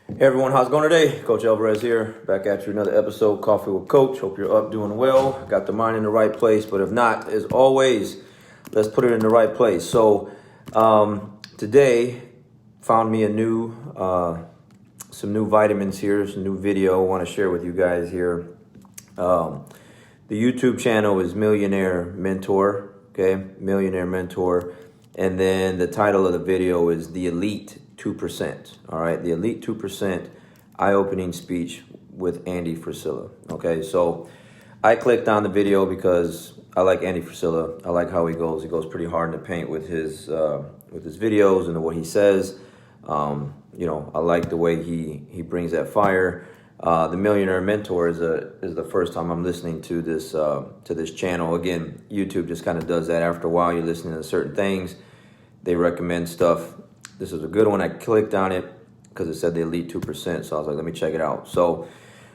Hey everyone, how's it going today? Coach Alvarez here, back at you another episode, Coffee with Coach. Hope you're up, doing well, got the mind in the right place, but if not, as always, let's put it in the right place. So today, found me some new vitamins here, some new video I want to share with you guys here. The YouTube channel is Millionaire Mentor, okay? Millionaire Mentor. And then the title of the video is The Elite 2%, all right? The Elite 2% Eye-Opening Speech with Andy Frisella, okay? So I clicked on the video because I like Andy Frisella. I like how he goes. He goes pretty hard in the paint with his videos and what he says. You know, I like the way he brings that fire. The Millionaire Mentor is the first time I'm listening to this channel. Again, YouTube just kind of does that. After a while, you're listening to certain things. They recommend stuff. This is a good one. I clicked on it because it said the Elite 2%. So I was like, let me check it out. So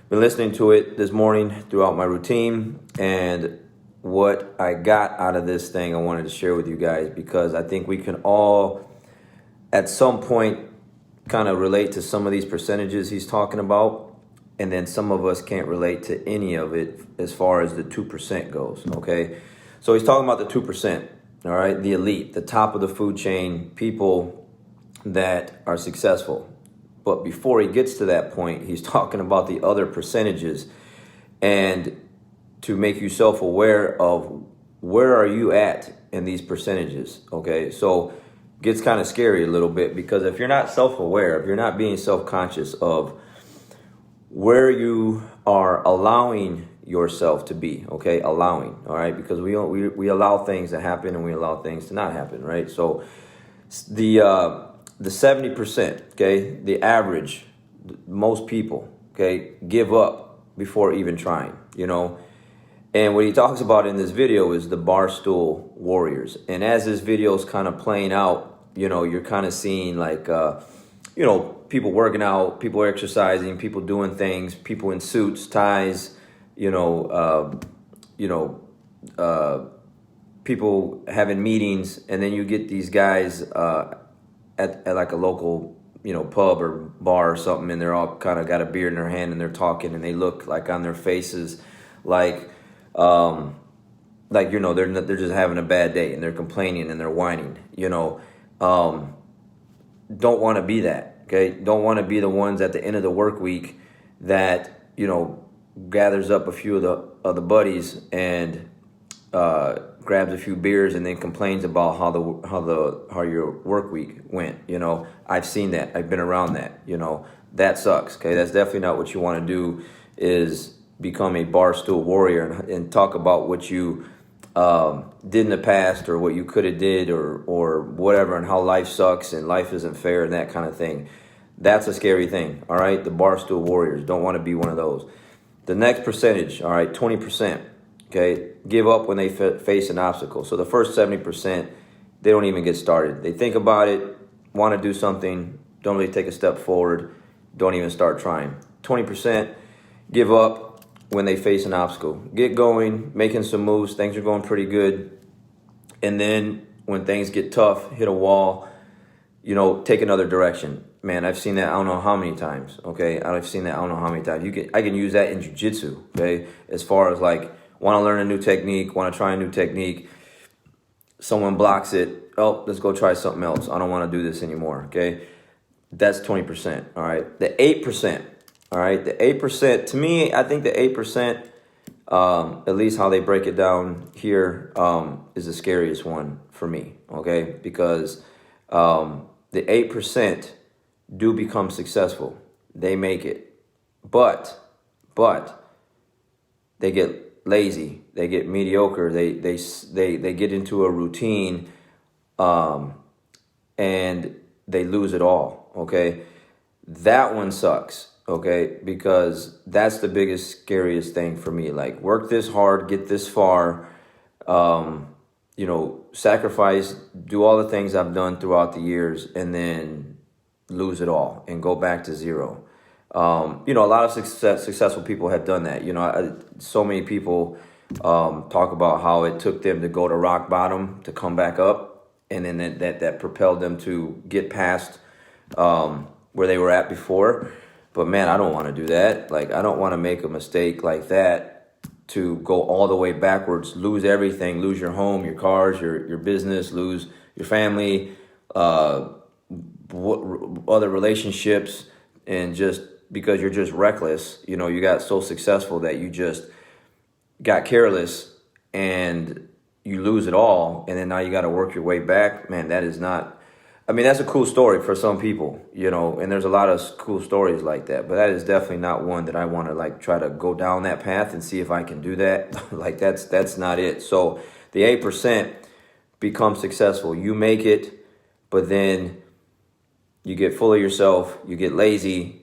been listening to it this morning throughout my routine. And what I got out of this thing, I wanted to share with you guys, because I think we can all, at some point, kind of relate to some of these percentages he's talking about. And then some of us can't relate to any of it as far as the 2% goes, okay? So he's talking about the 2%, all right? The elite, the top of the food chain, people that are successful. But before he gets to that point, he's talking about the other percentages, and to make you self-aware of where are you at in these percentages, okay? So it gets kind of scary a little bit, because if you're not self-aware, if you're not being self-conscious of where you are allowing yourself to be, okay? Allowing, all right? Because we allow things to happen and we allow things to not happen, right? So the 70%, okay, the average, most people, okay, give up before even trying, you know? And what he talks about in this video is the barstool warriors. And as this video is kind of playing out, you know, you're kind of seeing like, you know, people working out, people exercising, people doing things, people in suits, ties, people having meetings, and then you get these guys at like a local, you know, pub or bar or something, and they're all kind of got a beer in their hand and they're talking, and they look like on their faces like you know, they're just having a bad day and they're complaining and they're whining, you know. Don't want to be that. Okay, don't want to be the ones at the end of the work week that, you know, gathers up a few of the buddies and grabs a few beers and then complains about how your work week went. You know, I've seen that. I've been around that. You know, that sucks. Okay, that's definitely not what you want to do. Is become a barstool warrior and talk about what you did in the past, or what you could have did, or whatever, and how life sucks and life isn't fair and that kind of thing. That's a scary thing, all right? The barstool warriors, don't want to be one of those. The next percentage, all right, 20%, okay, give up when they face an obstacle. So the first 70%, they don't even get started. They think about it, want to do something, don't really take a step forward, don't even start trying. 20% give up when they face an obstacle. Get going, making some moves, things are going pretty good. And then when things get tough, hit a wall, you know, take another direction. Man, I've seen that I don't know how many times, okay? I've seen that I don't know how many times. I can use that in jiu-jitsu, okay? As far as like, want to learn a new technique, want to try a new technique, someone blocks it, oh, let's go try something else. I don't want to do this anymore, okay? That's 20%, all right? The 8%, all right, the 8%, to me, I think the 8%, at least how they break it down here, is the scariest one for me, okay? Because the 8% do become successful. They make it. But they get lazy. They get mediocre. They get into a routine, and they lose it all, okay? That one sucks. Okay, because that's the biggest, scariest thing for me. Like, work this hard, get this far, you know, sacrifice, do all the things I've done throughout the years, and then lose it all and go back to zero. You know, a lot of successful people have done that. You know, so many people talk about how it took them to go to rock bottom to come back up, and then that propelled them to get past where they were at before. But man, I don't want to do that. Like, I don't want to make a mistake like that to go all the way backwards, lose everything, lose your home, your cars, your business, lose your family, other relationships, and just because you're just reckless, you got so successful that you just got careless and you lose it all, and then now you got to work your way back. Man, that is not, I mean, that's a cool story for some people, and there's a lot of cool stories like that, but that is definitely not one that I want to like try to go down that path and see if I can do that. Like, that's not it. So the 8% become successful. You make it, but then you get full of yourself, you get lazy,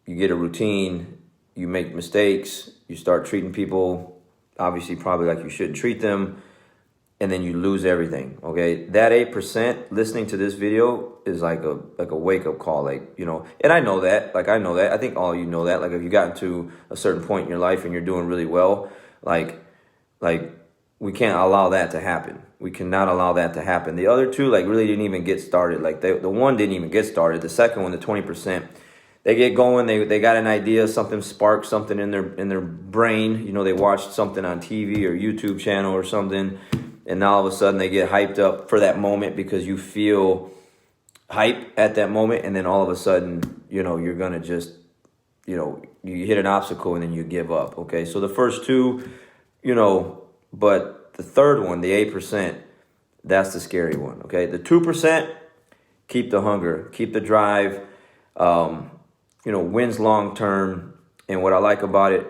you get a routine, you make mistakes, you start treating people obviously probably like you shouldn't treat them, and then you lose everything. Okay, that 8% listening to this video is like a wake up call, and I know that, I think all you know that, like, if you got to a certain point in your life and you're doing really well, like we can't allow that to happen. We cannot allow that to happen. The other two, like, really didn't even get started. Like, the one didn't even get started. The second one, the 20%, they get going. They got an idea. Something sparked something in their brain. They watched something on TV or YouTube channel or something, and now all of a sudden they get hyped up for that moment because you feel hype at that moment, and then all of a sudden, you're gonna just, you hit an obstacle and then you give up. Okay, so the first two, but the third one, the 8%, that's the scary one. Okay, the 2%, keep the hunger, keep the drive. Wins long term. And what I like about it,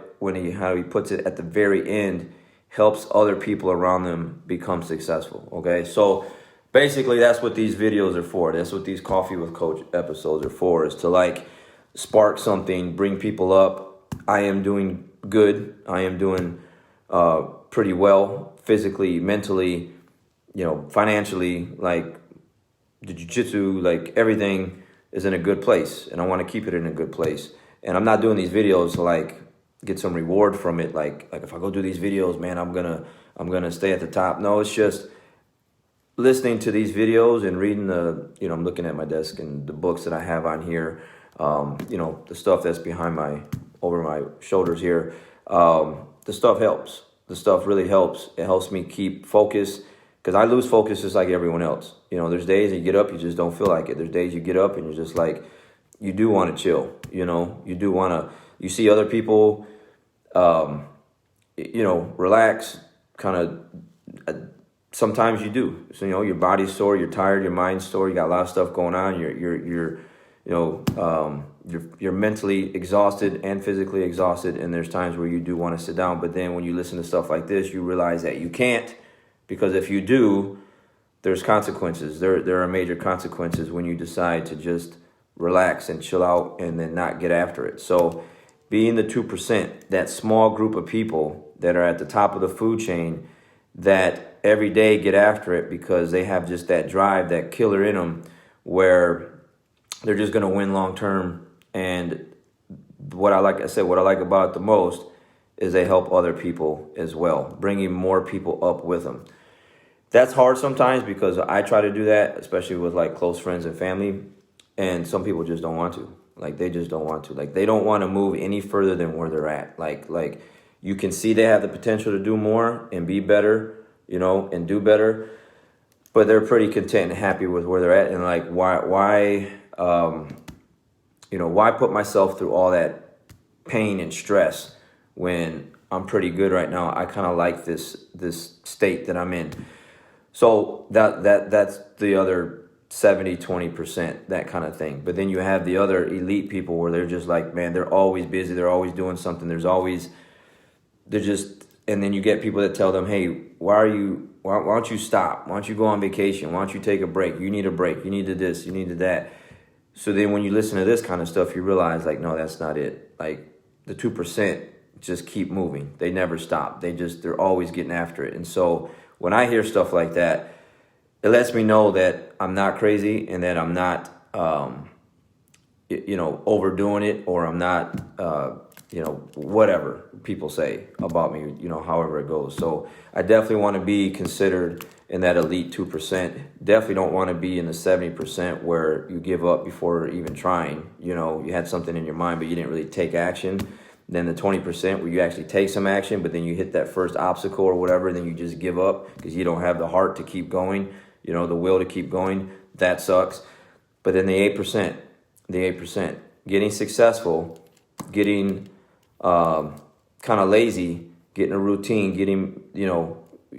how he puts it at the very end, helps other people around them become successful. Okay, so basically that's what these videos are for. That's what these Coffee with Coach episodes are for, is to like spark something, bring people up. I am doing good. I am doing pretty well physically, mentally, financially, like the jiu-jitsu, like everything is in a good place, and I want to keep it in a good place. And I'm not doing these videos to like get some reward from it. Like if I go do these videos, man, I'm gonna stay at the top. No, it's just listening to these videos and reading I'm looking at my desk and the books that I have on here. The stuff that's over my shoulders here. The stuff helps. The stuff really helps. It helps me keep focus, because I lose focus just like everyone else. There's days you get up, you just don't feel like it. There's days you get up and you're just like, you do want to chill. You do want to, you see other people, relax, kind of, sometimes you do. So, your body's sore, you're tired, your mind's sore, you got a lot of stuff going on. You're mentally exhausted and physically exhausted, and there's times where you do want to sit down. But then when you listen to stuff like this, you realize that you can't, because if you do, there's consequences. There are major consequences when you decide to just relax and chill out and then not get after it. So being the 2%, that small group of people that are at the top of the food chain that every day get after it because they have just that drive, that killer in them, where they're just going to win long term. And what I like about it the most is they help other people as well, bringing more people up with them. That's hard sometimes because I try to do that, especially with like close friends and family, and some people just don't want to. Like, they just don't want to. Like, they don't want to move any further than where they're at. Like you can see they have the potential to do more and be better, and do better, but they're pretty content and happy with where they're at. And like, why put myself through all that pain and stress when I'm pretty good right now? I kind of like this state that I'm in. So that's the other 70-20%, that kind of thing. But then you have the other elite people where they're just like, man, they're always busy, they're always doing something, and then you get people that tell them, hey, why don't you stop? Why don't you go on vacation? Why don't you take a break? You need a break. You needed this. You needed that. So then when you listen to this kind of stuff, you realize, like, no, that's not it. Like, the 2% just keep moving. They never stop. They're always getting after it. And so when I hear stuff like that, it lets me know that I'm not crazy and that I'm not, overdoing it, or I'm not, whatever people say about me, however it goes. So I definitely want to be considered in that elite 2%. Definitely don't want to be in the 70% where you give up before even trying. You had something in your mind, but you didn't really take action. Then the 20% where you actually take some action, but then you hit that first obstacle or whatever, and then you just give up because you don't have the heart to keep going, the will to keep going. That sucks. But then the 8%, getting successful, getting kind of lazy, getting a routine, getting,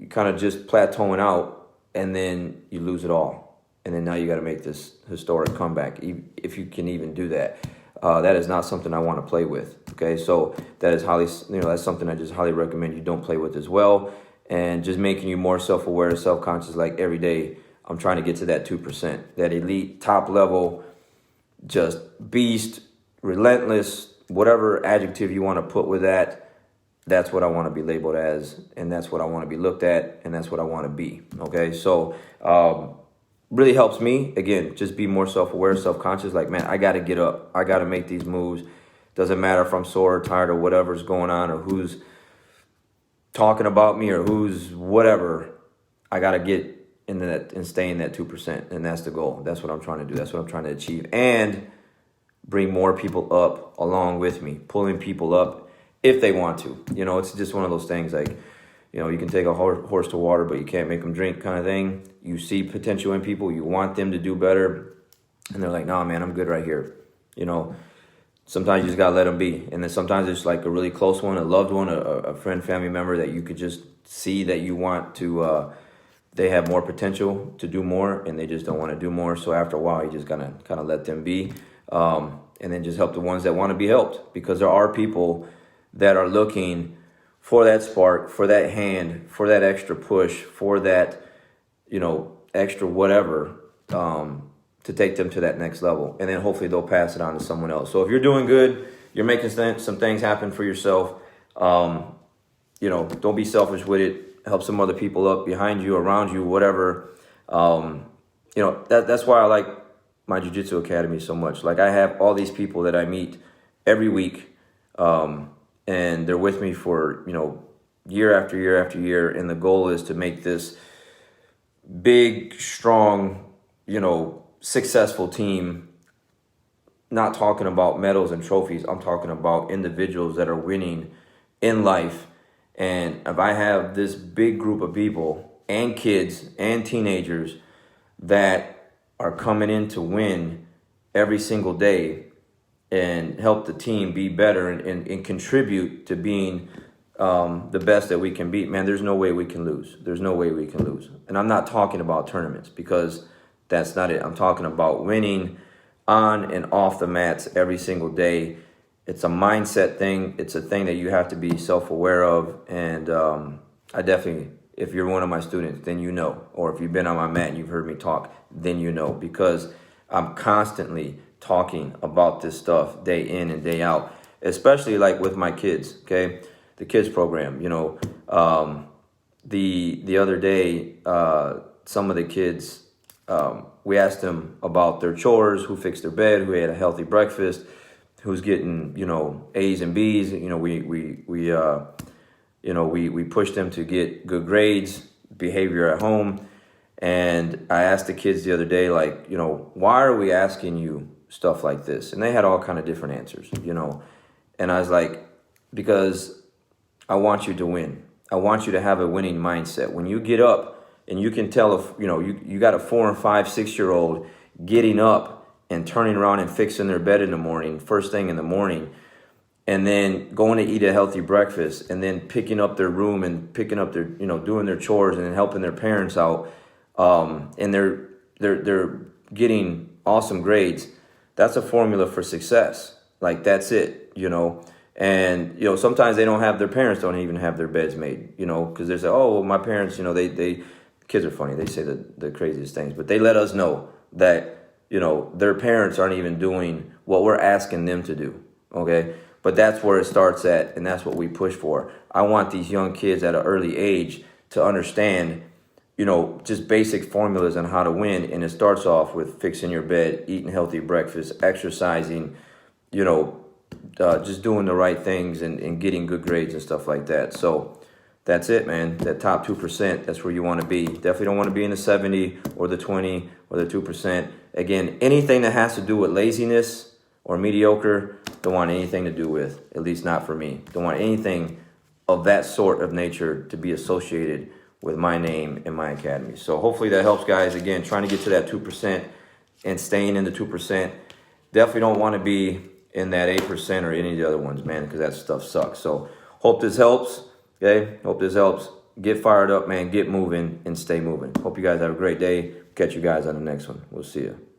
kind of just plateauing out, and then you lose it all. And then now you got to make this historic comeback, if you can even do that. That is not something I want to play with. Okay, so that is highly, that's something I just highly recommend you don't play with as well. And just making you more self-aware, self-conscious, like every day, I'm trying to get to that 2%, that elite, top level, just beast, relentless, whatever adjective you want to put with that. That's what I want to be labeled as, and that's what I want to be looked at, and that's what I want to be. Okay, so really helps me, again, just be more self-aware, self-conscious. Like, man, I got to get up. I got to make these moves. Doesn't matter if I'm sore or tired or whatever's going on or who's talking about me or who's whatever. I got to get into that and stay in that 2%, and that's the goal. That's what I'm trying to do. That's what I'm trying to achieve, and bring more people up along with me, pulling people up if they want to. It's just one of those things like, you can take a horse to water, but you can't make them drink kind of thing. You see potential in people. You want them to do better. And they're like, nah, man, I'm good right here. Sometimes you just got to let them be. And then sometimes it's like a really close one, a loved one, a friend, family member that you could just see that you want to, they have more potential to do more, and they just don't want to do more. So after a while, you just got to kind of let them be. And then just help the ones that want to be helped, because there are people that are looking for that spark, for that hand, for that extra push, for that, extra whatever, to take them to that next level. And then hopefully they'll pass it on to someone else. So if you're doing good, you're making some things happen for yourself, don't be selfish with it. Help some other people up behind you, around you, whatever. That's why I like my Jiu-Jitsu Academy so much. Like, I have all these people that I meet every week, and they're with me for, year after year after year. And the goal is to make this big, strong, successful team. Not talking about medals and trophies. I'm talking about individuals that are winning in life. And if I have this big group of people and kids and teenagers that are coming in to win every single day and help the team be better and contribute to being the best that we can be, man, there's no way we can lose. There's no way we can lose. And I'm not talking about tournaments, because that's not it. I'm talking about winning on and off the mats every single day. It's a mindset thing. It's a thing that you have to be self-aware of. And I definitely, if you're one of my students, then you know. Or if you've been on my mat and you've heard me talk, then you know. Because I'm constantly talking about this stuff day in and day out, especially like with my kids, okay? The kids program, the other day, some of the kids, we asked them about their chores, who fixed their bed, who had a healthy breakfast, who's getting, A's and B's. We pushed them to get good grades, behavior at home. And I asked the kids the other day, like, why are we asking you stuff like this? And they had all kind of different answers, And I was like, because I want you to win. I want you to have a winning mindset. When you get up and you can tell if, you got a 4 and 5, 6-year-old getting up and turning around and fixing their bed in the morning, first thing in the morning, and then going to eat a healthy breakfast, and then picking up their room and picking up their, doing their chores and then helping their parents out, and they're getting awesome grades. That's a formula for success. Like, that's it, And, sometimes their parents don't even have their beds made, because they say, oh, well, my parents, they kids are funny. They say the craziest things, but they let us know that, their parents aren't even doing what we're asking them to do. Okay. But that's where it starts at. And that's what we push for. I want these young kids at an early age to understand, just basic formulas on how to win. And it starts off with fixing your bed, eating healthy breakfast, exercising, just doing the right things and getting good grades and stuff like that. So that's it, man. That top 2%, that's where you want to be. Definitely don't want to be in the 70 or the 20 or the 2%. Again, anything that has to do with laziness or mediocre, don't want anything to do with, at least not for me. Don't want anything of that sort of nature to be associated with my name and my academy. So hopefully that helps, guys. Again, trying to get to that 2% and staying in the 2%. Definitely don't want to be in that 8% or any of the other ones, man, because that stuff sucks. So hope this helps. Okay, hope this helps. Get fired up, man. Get moving and stay moving. Hope you guys have a great day. Catch you guys on the next one. We'll see you.